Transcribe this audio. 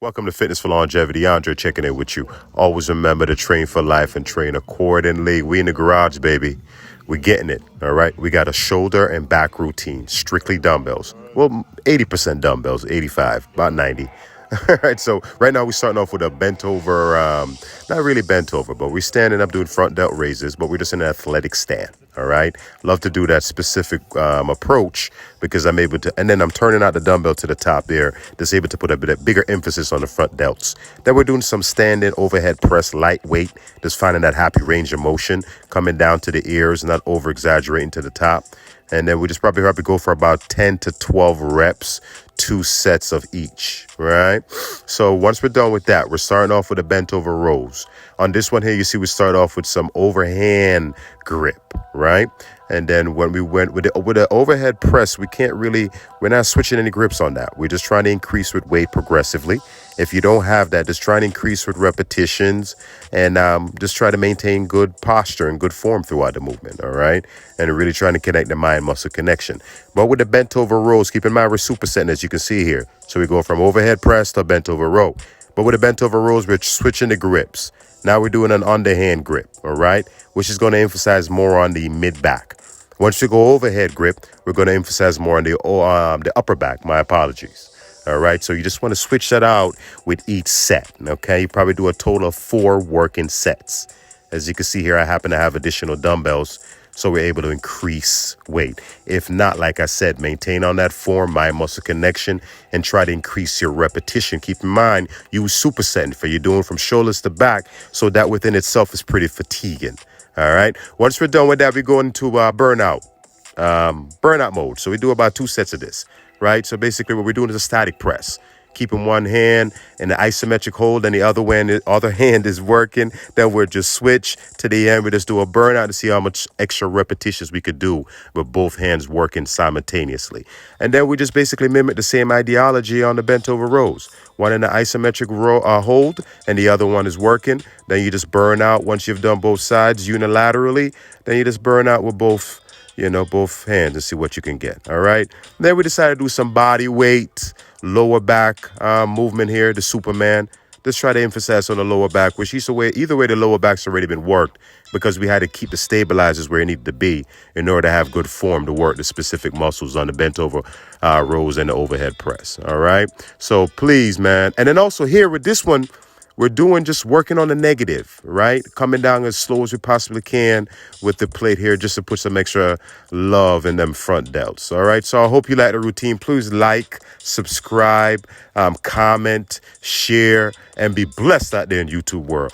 Welcome to Fitness for Longevity. Andre checking in with you. Always remember to train for life and train accordingly. We in the garage, baby. We getting it, all right? We got a shoulder and back routine, strictly dumbbells. Well, 80% dumbbells, 85, about 90. All right, so right now we're starting off with a bent over, not really bent over, but we're standing up doing front delt raises, but we're just in an athletic stand, all right? Love to do that specific approach because I'm able to, and then I'm turning out the dumbbell to the top there, just able to put a bigger emphasis on the front delts. Then we're doing some standing overhead press, lightweight, just finding that happy range of motion, coming down to the ears, not over-exaggerating to the top. And then we just probably go for about 10 to 12 reps, 2 sets of each, right? So once we're done with that, we're starting off with a bent over rows. On this one here, you see we start off with some overhand grip, right? And then when we went with the overhead press, we're not switching any grips on that. We're just trying to increase with weight progressively. If you don't have that, just try to increase with repetitions and just try to maintain good posture and good form throughout the movement, all right? And really trying to connect the mind-muscle connection. But with the bent over rows, keep in mind we're supersetting, as you can see here. So we go from overhead press to bent over row. But with the bent over rows, we're switching the grips. Now we're doing an underhand grip, all right? Which is going to emphasize more on the mid-back. Once you go overhead grip, we're going to emphasize more on the upper back. My apologies. All right, so you just want to switch that out with each set, okay? You probably do a total of 4 working sets. As you can see here, I happen to have additional dumbbells, so we're able to increase weight. If not, like I said, maintain on that form, mind-muscle connection, and try to increase your repetition. Keep in mind, use supersetting for you're doing from shoulders to back, so that within itself is pretty fatiguing. All right, once we're done with that, we go into burnout mode. So we do about 2 sets of this. Right, so basically what we're doing is a static press. Keeping one hand in the isometric hold and the other hand is working. Then we'll just switch to the end. We just do a burnout to see how much extra repetitions we could do with both hands working simultaneously. And then we just basically mimic the same ideology on the bent over rows. One in the isometric hold and the other one is working. Then you just burn out once you've done both sides unilaterally. Then you just burn out with both hands and see what you can get. All right. Then we decided to do some body weight, lower back movement here, the Superman. Just try to emphasize on the lower back, which either way, the lower back's already been worked because we had to keep the stabilizers where it needed to be in order to have good form to work the specific muscles on the bent over rows and the overhead press. All right. So please, man. And then also here with this one, we're just working on the negative, right? Coming down as slow as we possibly can with the plate here just to put some extra love in them front delts, all right? So I hope you like the routine. Please like, subscribe, comment, share, and be blessed out there in YouTube world.